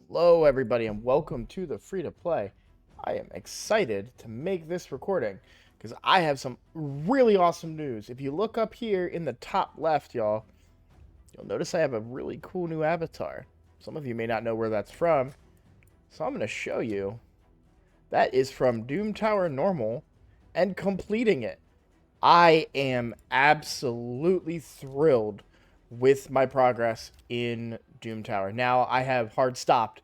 Hello, everybody, and welcome to the free to play. I am excited to make this recording because I have some really awesome news. If you look up here in the top left, y'all, you'll notice I have a really cool new avatar. Some of you may not know where that's from, so I'm going to show you. That is from Doom Tower Normal and completing it. I am absolutely thrilled with my progress in Doom Tower. Now I have hard stopped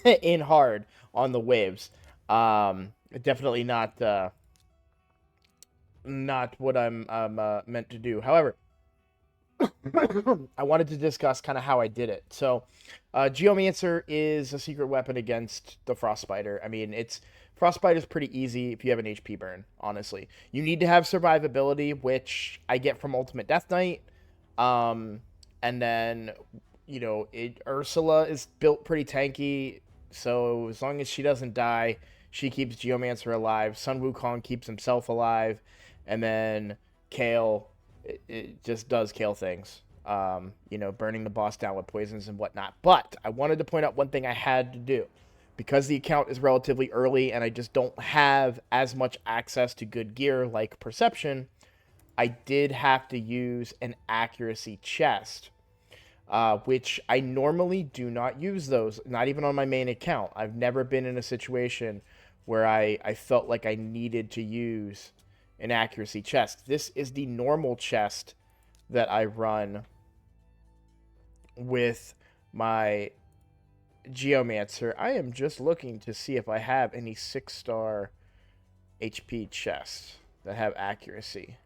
in hard on the waves. Definitely not what I'm meant to do. However, I wanted to discuss kind of how I did it. So, Geomancer is a secret weapon against the Frostbiter. I mean, Frostbite is pretty easy if you have an HP burn, honestly. You need to have survivability, which I get from Ultimate Death Knight. Um, and then, Ursula is built pretty tanky, so as long as she doesn't die, she keeps Geomancer alive. Sun Wukong keeps himself alive, and then Kale, it just does Kale things. Burning the boss down with poisons and whatnot. But I wanted to point out one thing I had to do. Because the account is relatively early and I just don't have as much access to good gear like Perception, I did have to use an accuracy chest, which I normally do not use those, not even on my main account. I've never been in a situation where I felt like I needed to use an accuracy chest. This is the normal chest that I run with my Geomancer. I am just looking to see if I have any 6-star HP chests that have accuracy.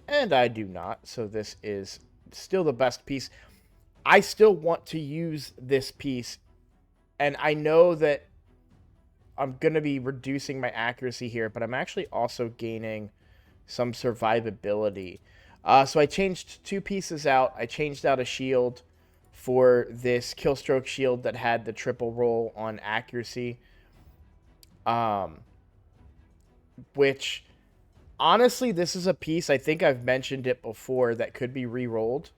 And I do not, so this is still the best piece. I still want to use this piece, and I know that I'm going to be reducing my accuracy here, but I'm actually also gaining some survivability. So I changed two pieces out. I changed out a shield for this Killstroke shield that had the triple roll on accuracy, which honestly, this is a piece, I think I've mentioned it before, that could be re-rolled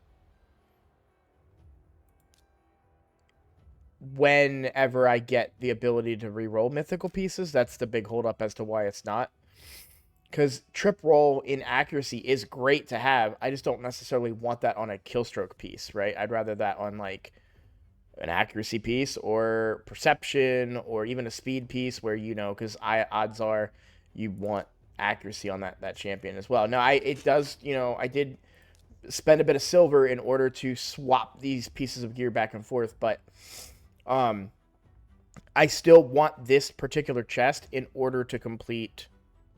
whenever I get the ability to re-roll mythical pieces. That's the big holdup as to why it's not. Because trip roll in accuracy is great to have. I just don't necessarily want that on a Killstroke piece, right? I'd rather that on, like, an accuracy piece or perception or even a speed piece where, because odds are you want accuracy on that champion as well. Now, I did spend a bit of silver in order to swap these pieces of gear back and forth, but I still want this particular chest in order to complete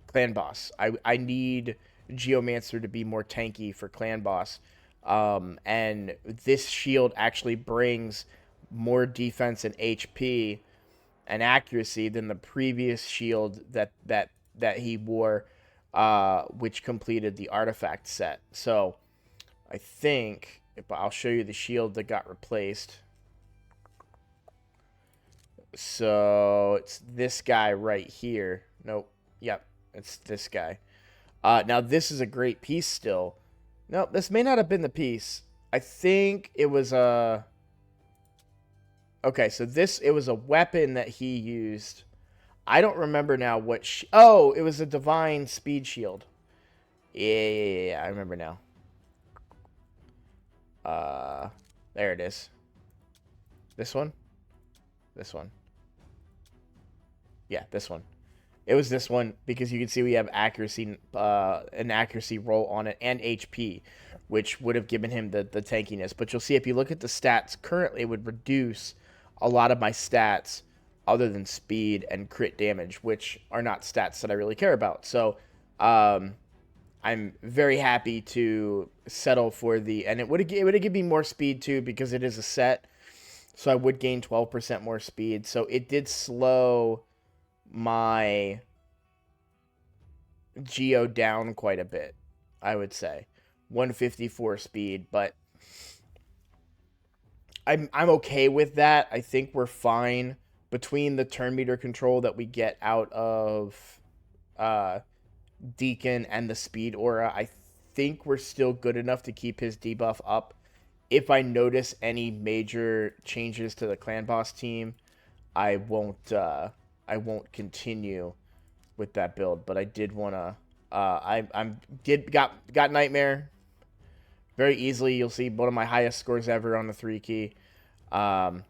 Clan Boss. I need Geomancer to be more tanky for Clan Boss. And this shield actually brings more defense and HP and accuracy than the previous shield that he wore, which completed the artifact set. So I think I'll show you the shield that got replaced. So it's this guy right here. Nope. Yep. It's this guy. Now this is a great piece still. No, this may not have been the piece. I think it was a... Okay, so it was a weapon that he used. I don't remember now what... Oh, it was a divine speed shield. Yeah, I remember now. There it is. This one? This one. Yeah, this one. It was this one because you can see we have accuracy, an accuracy roll on it, and HP, which would have given him the tankiness. But you'll see if you look at the stats currently, it would reduce a lot of my stats other than speed and crit damage, which are not stats that I really care about. So I'm very happy to settle for and it would have given me more speed too because it is a set. So I would gain 12% more speed. So it did slow my Geo down quite a bit, I would say. 154 speed, but I'm okay with that. I think we're fine between the turn meter control that we get out of Deacon and the speed aura. I think we're still good enough to keep his debuff up if I notice any major changes to the clan boss team, I won't continue with that build. But I did wanna I'm did got Nightmare very easily. You'll see one of my highest scores ever on the 3 key. Um,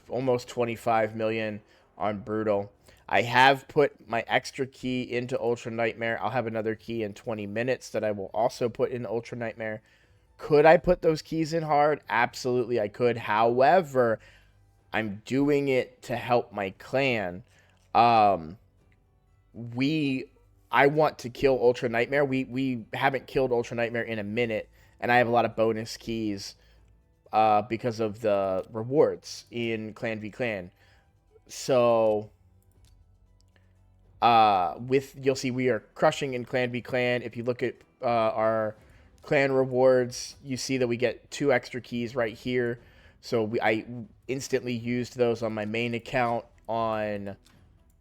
Almost 25 million on Brutal. I have put my extra key into Ultra Nightmare. I'll have another key in 20 minutes that I will also put in Ultra Nightmare. Could I put those keys in hard? Absolutely, I could. However, I'm doing it to help my clan. Um, we, I want to kill Ultra Nightmare. We haven't killed Ultra Nightmare in a minute, and I have a lot of bonus keys because of the rewards in Clan v Clan. So with you'll see we are crushing in Clan v Clan. If you look at our clan rewards, you see that we get 2 extra keys right here. So I instantly used those on my main account on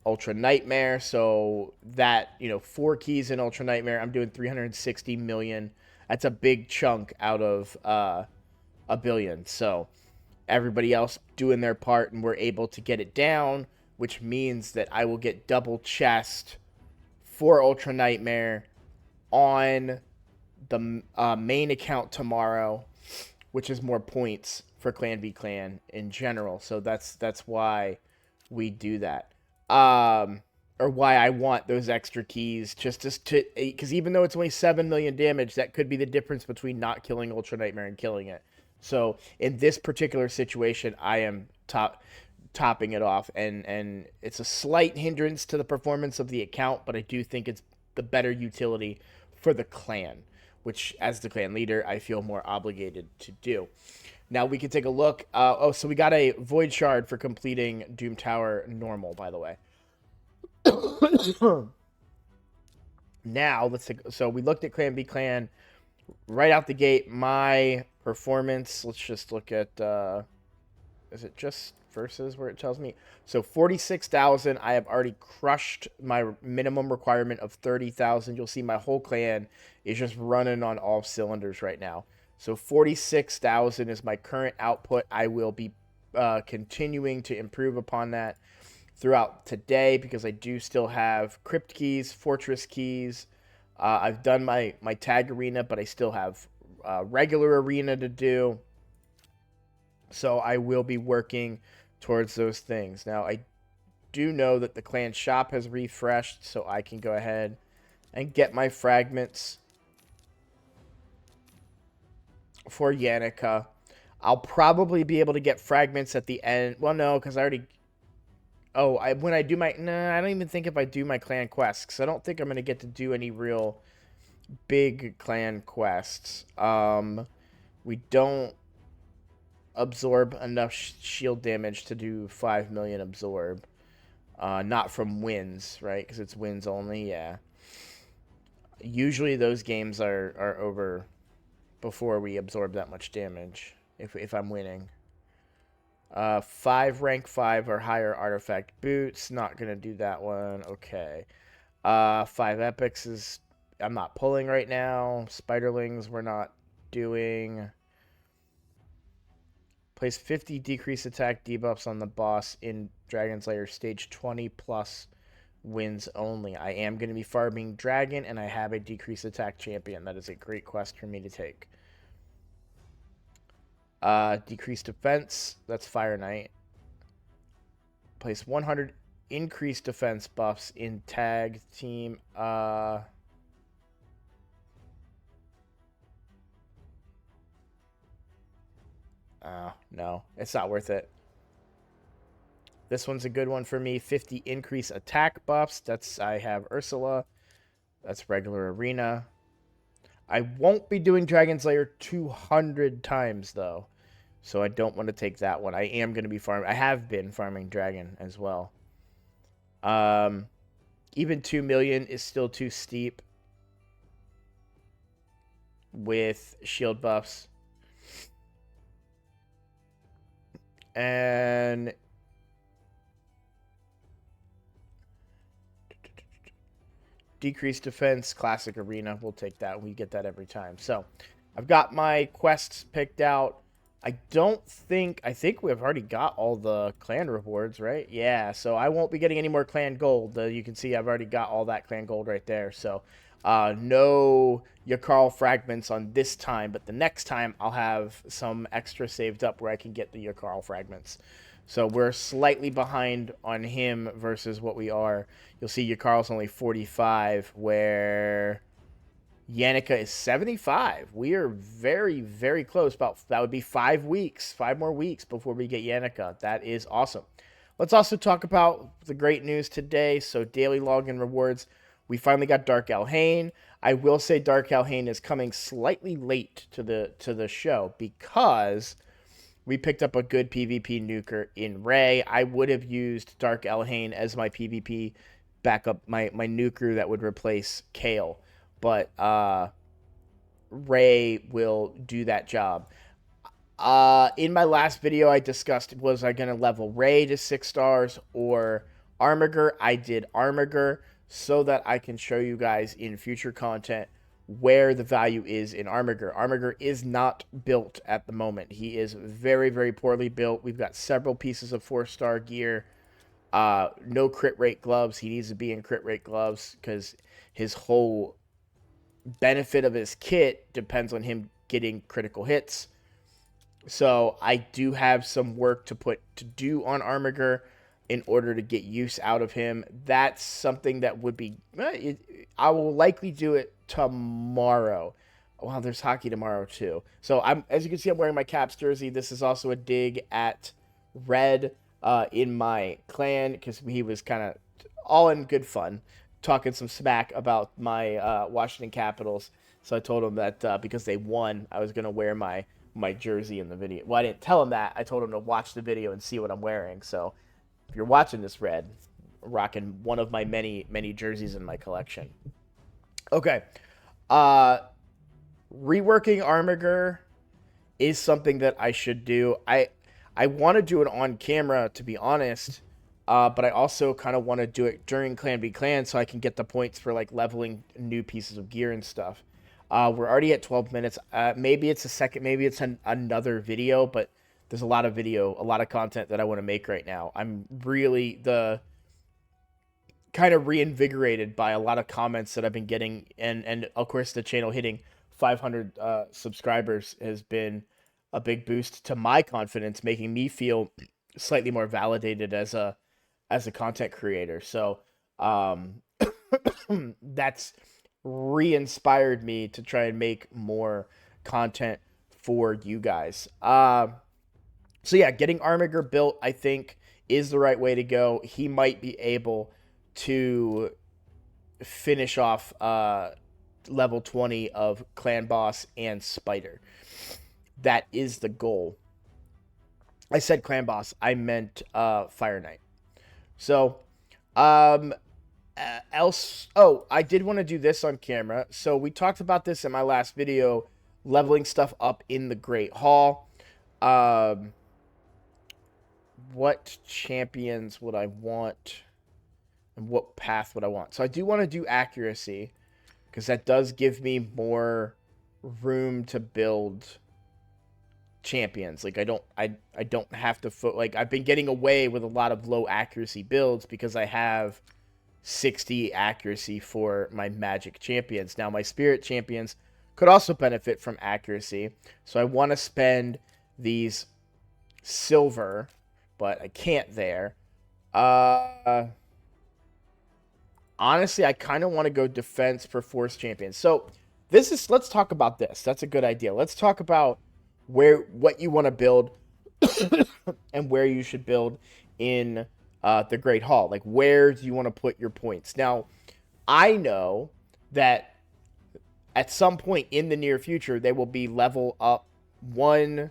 Ultra Nightmare. So that, 4 keys in Ultra Nightmare, I'm doing 360 million. That's a big chunk out of a billion. So everybody else doing their part, and we're able to get it down, which means that I will get double chest for Ultra Nightmare on the main account tomorrow, which is more points for Clan v Clan in general. So that's why we do that. Or why I want those extra keys, just to because even though it's only 7 million damage, that could be the difference between not killing Ultra Nightmare and killing it. So in this particular situation, I am topping it off, and it's a slight hindrance to the performance of the account, but I do think it's the better utility for the clan, which as the clan leader, I feel more obligated to do. Now we can take a look. So we got a Void Shard for completing Doom Tower normal, by the way. Now so we looked at Clan v Clan right out the gate. My performance, let's just look at is it just versus where it tells me? So 46,000, I have already crushed my minimum requirement of 30,000. You'll see my whole clan is just running on all cylinders right now. So 46,000 is my current output. I will be continuing to improve upon that throughout today because I do still have crypt keys, fortress keys. I've done my tag arena, but I still have regular arena to do. So I will be working towards those things. Now, I do know that the clan shop has refreshed, so I can go ahead and get my fragments for Yannica. I'll probably be able to get fragments at the end. Well, no, because I already... Oh, when I do my... Nah, I don't even think if I do my clan quests, because I don't think I'm going to get to do any real big clan quests. We don't absorb enough shield damage to do 5 million absorb. Not from wins, right? Because it's wins only, yeah. Usually those games are over before we absorb that much damage, if I'm winning. 5 rank 5 or higher artifact boots. Not going to do that one. Okay. 5 epics is... I'm not pulling right now. Spiderlings we're not doing. Place 50 decrease attack debuffs on the boss in Dragon's Lair stage 20 plus wins only. I am going to be farming dragon, and I have a decrease attack champion. That is a great quest for me to take. Decreased defense, that's Fire Knight. Place 100 increased defense buffs in tag team. No, it's not worth it. This one's a good one for me. 50 increase attack buffs. I have Ursula. That's regular arena. I won't be doing Dragon's Lair 200 times, though. So I don't want to take that one. I am going to be farming. I have been farming Dragon as well. Even 2 million is still too steep with shield buffs. And decreased defense, classic arena. We'll take that. We get that every time. So I've got my quests picked out. I think we've already got all the clan rewards, right? Yeah, so I won't be getting any more clan gold. You can see I've already got all that clan gold right there. So no Yakarl fragments on this time, but the next time I'll have some extra saved up where I can get the Yakarl fragments. So we're slightly behind on him versus what we are. You'll see Yakarl's only 45, where Yannicka is 75. We are very, very close. That would be 5 weeks, 5 more weeks before we get Yannicka. That is awesome. Let's also talk about the great news today. So daily login rewards. We finally got Dark Elhain. I will say Dark Elhain is coming slightly late to the show because we picked up a good PvP nuker in Ray. I would have used Dark Elhain as my PvP backup, my nuker that would replace Kale. But Ray will do that job. In my last video, I discussed, was I going to level Ray to 6 stars or Armiger? I did Armiger so that I can show you guys in future content where the value is in Armiger. Armiger is not built at the moment. He is very, very poorly built. We've got several pieces of 4-star gear. No crit rate gloves. He needs to be in crit rate gloves because his whole benefit of his kit depends on him getting critical hits. So I do have some work to do on Armiger in order to get use out of him. That's something that would be... I will likely do it tomorrow. Well, there's hockey tomorrow too. So as you can see, I'm wearing my Caps jersey. This is also a dig at Red in my clan because he was kind of all in good fun, talking some smack about my Washington Capitals. So I told him that because they won, I was going to wear my jersey in the video. Well, I didn't tell him that. I told him to watch the video and see what I'm wearing. So if you're watching this, Red, I'm rocking one of my many, many jerseys in my collection. Okay. Reworking Armiger is something that I should do. I want to do it on camera, to be honest. But I also kind of want to do it during Clan v Clan so I can get the points for like leveling new pieces of gear and stuff. We're already at 12 minutes. Maybe it's another video, but there's a lot of content that I want to make right now. I'm really kind of reinvigorated by a lot of comments that I've been getting, and of course the channel hitting 500 subscribers has been a big boost to my confidence, making me feel slightly more validated as a content creator. So that's re-inspired me to try and make more content for you guys. So yeah, getting Armiger built, I think, is the right way to go. He might be able to finish off level 20 of Clan Boss and Spider. That is the goal. I said Clan Boss, I meant Fire Knight. So, I did want to do this on camera. So we talked about this in my last video, leveling stuff up in the Great Hall. What champions would I want and what path would I want? So I do want to do accuracy because that does give me more room to build champions. Like I don't have to I've been getting away with a lot of low accuracy builds because I have 60 accuracy for my magic champions. Now my spirit champions could also benefit from accuracy, so I want to spend these silver, but I can't there. Honestly, I kind of want to go defense for force champions. So let's talk about this. That's a good idea. Let's talk about what you want to build and where you should build in the Great Hall. Like, where do you want to put your points? Now, I know that at some point in the near future, they will be level up 1,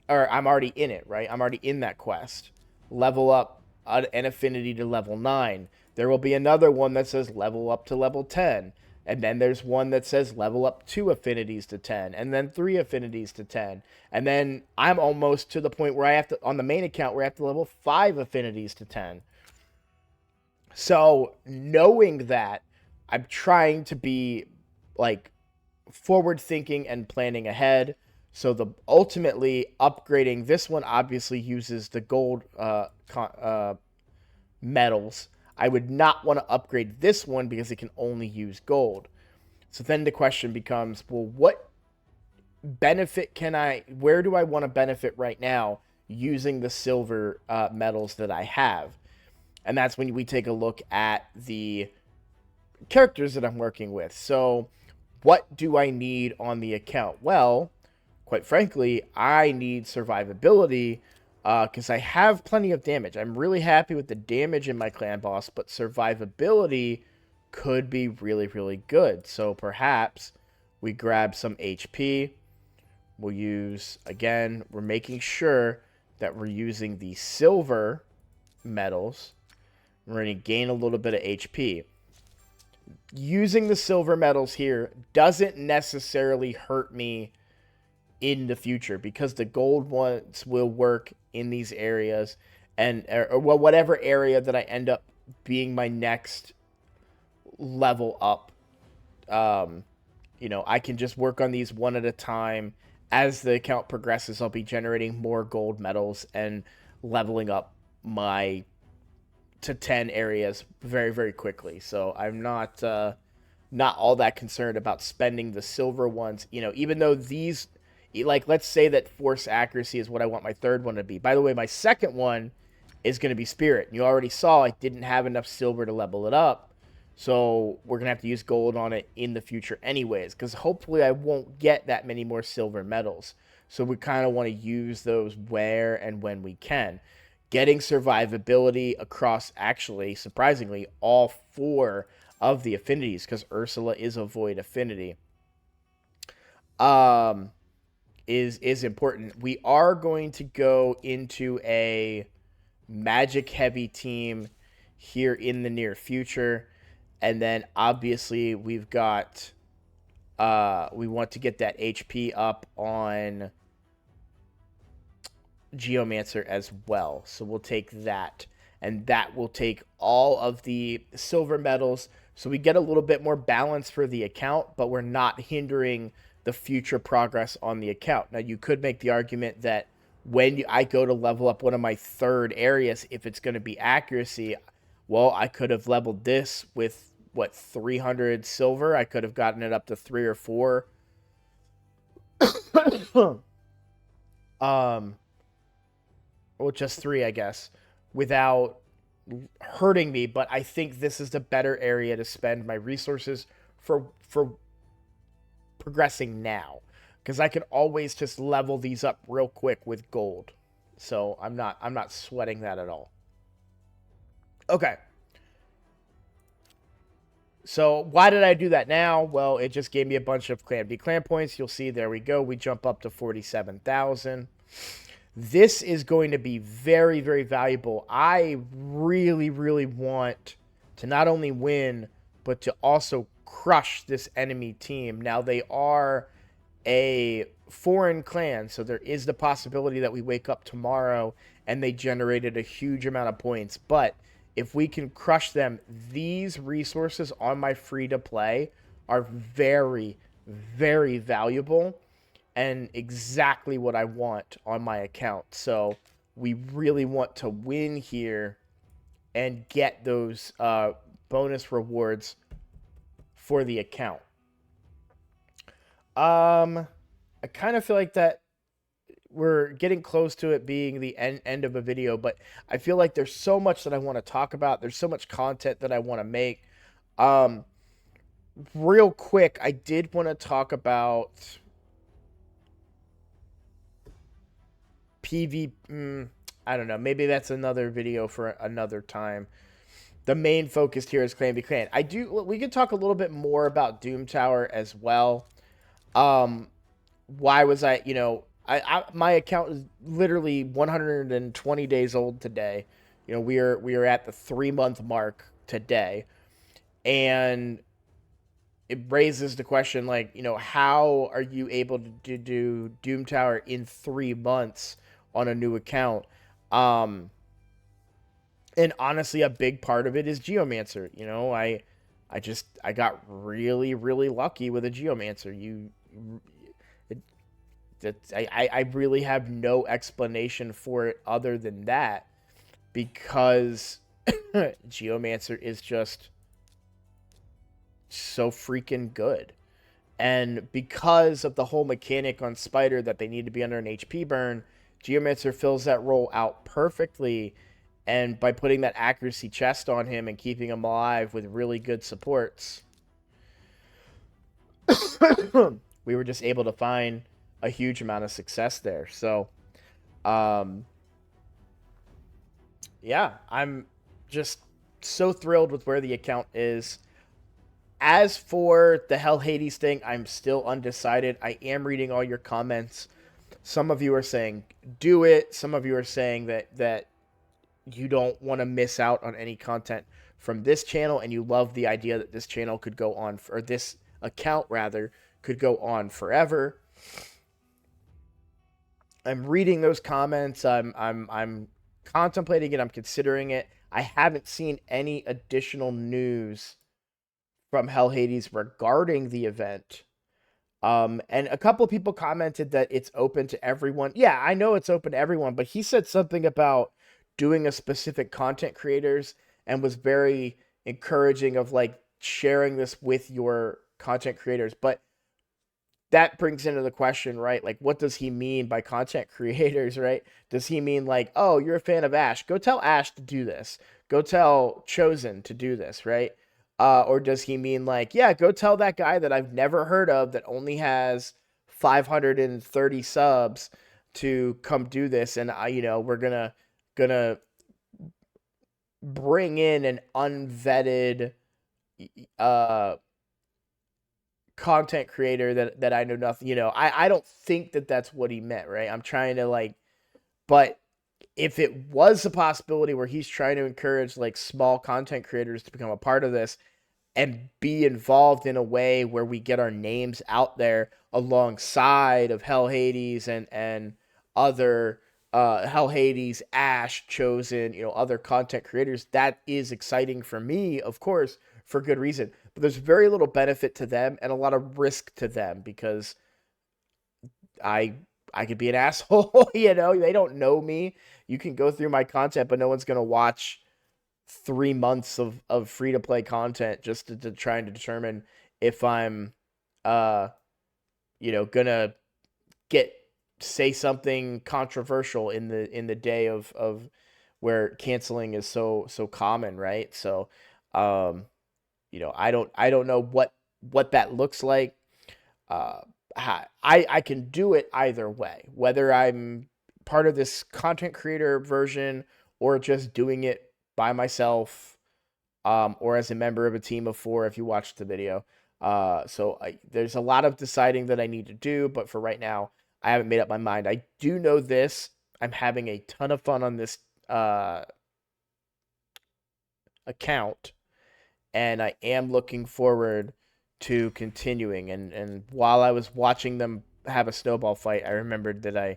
or I'm already in it, right? I'm already in that quest. Level up an affinity to level 9. There will be another one that says level up to level 10. And then there's one that says level up 2 affinities to 10. And then 3 affinities to 10. And then I'm almost to the point where I have to, on the main account, where I have to level 5 affinities to 10. So, knowing that, I'm trying to be, like, forward-thinking and planning ahead. So the ultimately upgrading this one obviously uses the gold metals. I would not want to upgrade this one because it can only use gold. So then the question becomes, well, what benefit where do I want to benefit right now using the silver metals that I have? And that's when we take a look at the characters that I'm working with. So what do I need on the account? Well, quite frankly, I need survivability because I have plenty of damage. I'm really happy with the damage in my clan boss, but survivability could be really, really good. So perhaps we grab some HP. We'll use, again, we're making sure that we're using the silver metals. We're going to gain a little bit of HP. Using the silver metals here doesn't necessarily hurt me in the future because the gold ones will work in these areas and or whatever area that I end up being my next level up. I can just work on these one at a time. As the account progresses, I'll be generating more gold medals and leveling up my to 10 areas very, very quickly. So I'm not all that concerned about spending the silver ones. Even though these, like, let's say that force accuracy is what I want my third one to be. By the way, my second one is going to be spirit. You already saw I didn't have enough silver to level it up. So we're going to have to use gold on it in the future anyways, because hopefully I won't get that many more silver medals. So we kind of want to use those where and when we can. Getting survivability across, actually, surprisingly, all 4 of the affinities, because Ursula is a void affinity, is important. We are going to go into a magic heavy team here in the near future. And then obviously we've got we want to get that HP up on Geomancer as well. So we'll take that. And that will take all of the silver medals. So we get a little bit more balance for the account, but we're not hindering the future progress on the account. Now, you could make the argument that when I go to level up one of my third areas, if it's going to be accuracy, well, I could have leveled this with, 300 silver? I could have gotten it up to 3 or 4. Well, just 3, I guess, without hurting me. But I think this is the better area to spend my resources for progressing now, because I can always just level these up real quick with gold. So I'm not sweating that at all. Okay. So why did I do that now? Well, it just gave me a bunch of Clan B clan points. You'll see, there we go. We jump up to 47,000. This is going to be very, very valuable. I really, really want to not only win, but to also crush this enemy team. Now, they are a foreign clan, so there is the possibility that we wake up tomorrow and they generated a huge amount of points. But if we can crush them, these resources on my free-to-play are very, very valuable and exactly what I want on my account. So we really want to win here and get those bonus rewards for the account. I kind of feel like that we're getting close to it being the end of a video, but I feel like there's so much that I want to talk about. There's so much content that I want to make. Real quick, I did want to talk about I don't know. Maybe that's another video for another time. The main focus here is Clan v Clan. We could talk a little bit more about Doom Tower as well. Why was I my account is literally 120 days old today. We are at the 3-month mark today, and it raises the question, like, how are you able to do Doom Tower in 3 months on a new account? And honestly, a big part of it is Geomancer. I got really, really lucky with a Geomancer. I really have no explanation for it other than that, because Geomancer is just so freaking good. And because of the whole mechanic on Spider that they need to be under an HP burn, Geomancer fills that role out perfectly. And by putting that accuracy chest on him and keeping him alive with really good supports, we were just able to find a huge amount of success there. So, yeah, I'm just so thrilled with where the account is. As for the Hell Hades thing, I'm still undecided. I am reading all your comments. Some of you are saying do it. Some of you are saying that you don't want to miss out on any content from this channel, and you love the idea that this channel could go on, or this account rather could go on forever. I'm reading those comments. I'm contemplating it. I'm considering it. I haven't seen any additional news from Hell Hades regarding the event. And a couple of people commented that it's open to everyone. Yeah, I know it's open to everyone, but he said something about doing a specific content creators and was very encouraging of like sharing this with your content creators. But that brings into the question, right? Like, what does he mean by content creators, right? Does he mean like, oh, you're a fan of Ash? Go tell Ash to do this. Go tell Chosen to do this, right? Or does he mean like, yeah, go tell that guy that I've never heard of that only has 530 subs to come do this, and we're gonna bring in an unvetted content creator that I know nothing. I don't think that that's what he meant, right? I'm trying to like, but if it was a possibility where he's trying to encourage like small content creators to become a part of this and be involved in a way where we get our names out there alongside of Hell Hades and other Hell Hades, Ash, Chosen, other content creators, that is exciting for me, of course, for good reason. But there's very little benefit to them and a lot of risk to them, because I could be an asshole. They don't know me. You can go through my content, but no one's going to watch 3 months of free-to-play content just to try and determine if I'm, gonna say something controversial in the day of where canceling is so common, right? So, I don't know what that looks like. I can do it either way, whether I'm part of this content creator version or just doing it by myself, or as a member of a team of 4 if you watched the video. There's a lot of deciding that I need to do, but for right now, I haven't made up my mind. I do know this. I'm having a ton of fun on this account, and I am looking forward to continuing. And while I was watching them have a snowball fight, I remembered that I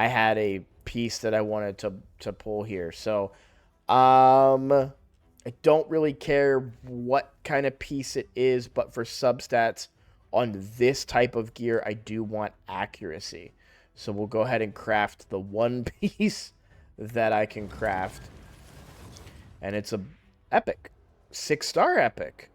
had a piece that I wanted to pull here. So, I don't really care what kind of piece it is, but for substats on this type of gear, I do want accuracy. So we'll go ahead and craft the one piece that I can craft. And it's a epic. 6-star epic.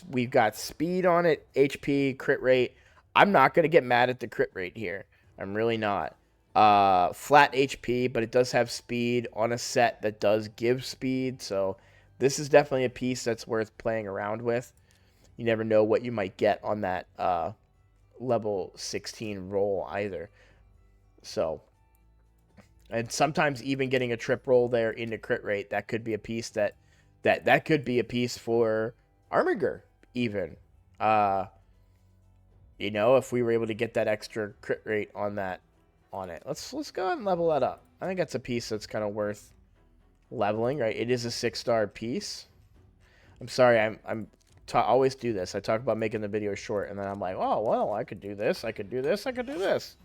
We've got speed on it, HP, crit rate. I'm not going to get mad at the crit rate here. I'm really not. Flat HP, but it does have speed on a set that does give speed. So this is definitely a piece that's worth playing around with. You never know what you might get on that level 16 roll either. So, and sometimes even getting a trip roll there into crit rate, that could be a piece that could be a piece for Armiger even. If we were able to get that extra crit rate on it. Let's go ahead and level that up. I think that's a piece that's kind of worth leveling, right? It is a 6-star piece. I'm sorry, I always do this. I talk about making the video short, and then I'm like, oh, well, I could do this, I could do this, I could do this.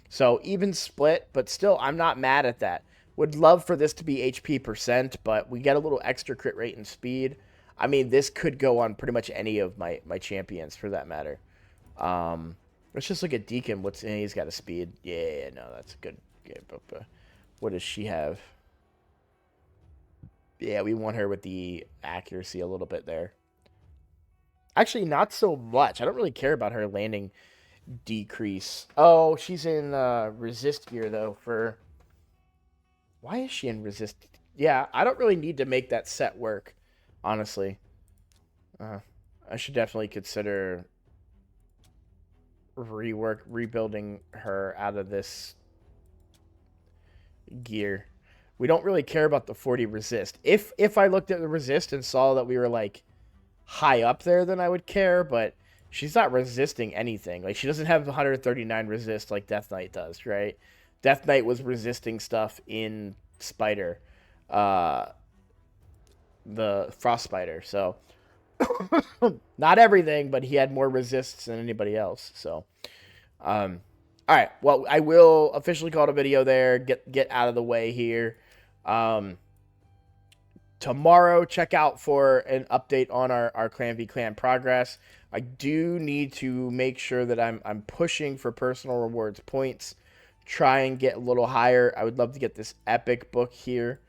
So even split, but still, I'm not mad at that. Would love for this to be HP %, but we get a little extra crit rate and speed. I mean, this could go on pretty much any of my champions, for that matter. Let's just look at Deacon. He's got a speed. Yeah, no, that's a good. Yeah, but what does she have? Yeah, we want her with the accuracy a little bit there. Actually, not so much. I don't really care about her landing decrease. Oh, she's in resist gear though. Why is she in resist? Yeah, I don't really need to make that set work, honestly. I should definitely consider rebuilding her out of this gear. We don't really care about the 40 resist. If I looked at the resist and saw that we were like high up there, then I would care, but she's not resisting anything. Like, she doesn't have 139 resist like Death Knight does, right? Death Knight was resisting stuff in Spider, uh, the Frost Spider. So, not everything, but he had more resists than anybody else. So, all right. Well, I will officially call it a video there. Get out of the way here. Tomorrow, check out for an update on our Clan v Clan progress. I do need to make sure that I'm pushing for personal rewards points. Try and get a little higher. I would love to get this epic book here.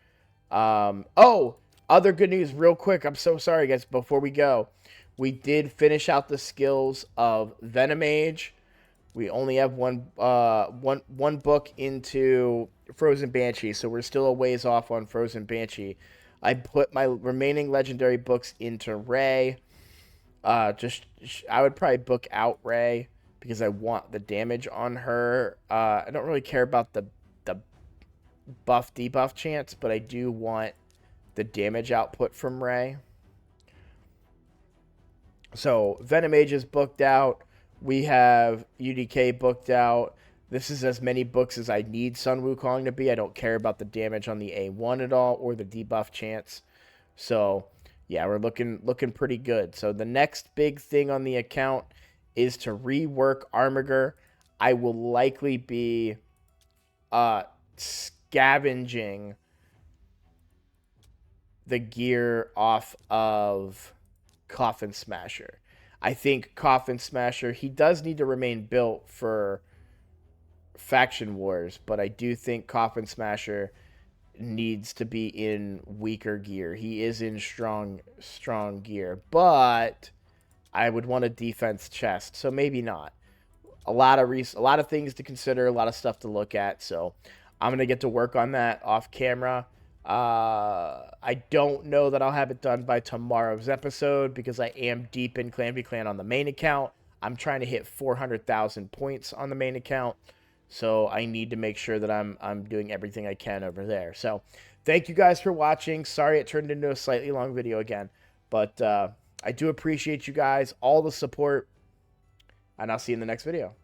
Oh, other good news, real quick. I'm so sorry, guys. Before we go, we did finish out the skills of Venomage. We only have one book into Frozen Banshee, so we're still a ways off on Frozen Banshee. I put my remaining legendary books into Ray. I would probably book out Ray because I want the damage on her. I don't really care about the buff debuff chance, but I do want the damage output from Ray. So Venomage is booked out. We have UDK booked out. This is as many books as I need Sun Wukong to be. I don't care about the damage on the A1 at all or the debuff chance. So, yeah, we're looking pretty good. So the next big thing on the account is to rework Armiger. I will likely be scavenging the gear off of Coffin Smasher. I think Coffin Smasher, he does need to remain built for Faction Wars, but I do think Coffin Smasher needs to be in weaker gear. He is in strong gear, but I would want a defense chest, so maybe not. A lot of things to consider, a lot of stuff to look at. So I'm gonna get to work on that off camera. I don't know that I'll have it done by tomorrow's episode because I am deep in Clan v Clan on the main account. I'm trying to hit 400,000 points on the main account. So I need to make sure that I'm doing everything I can over there. So thank you guys for watching. Sorry it turned into a slightly long video again. But I do appreciate you guys, all the support. And I'll see you in the next video.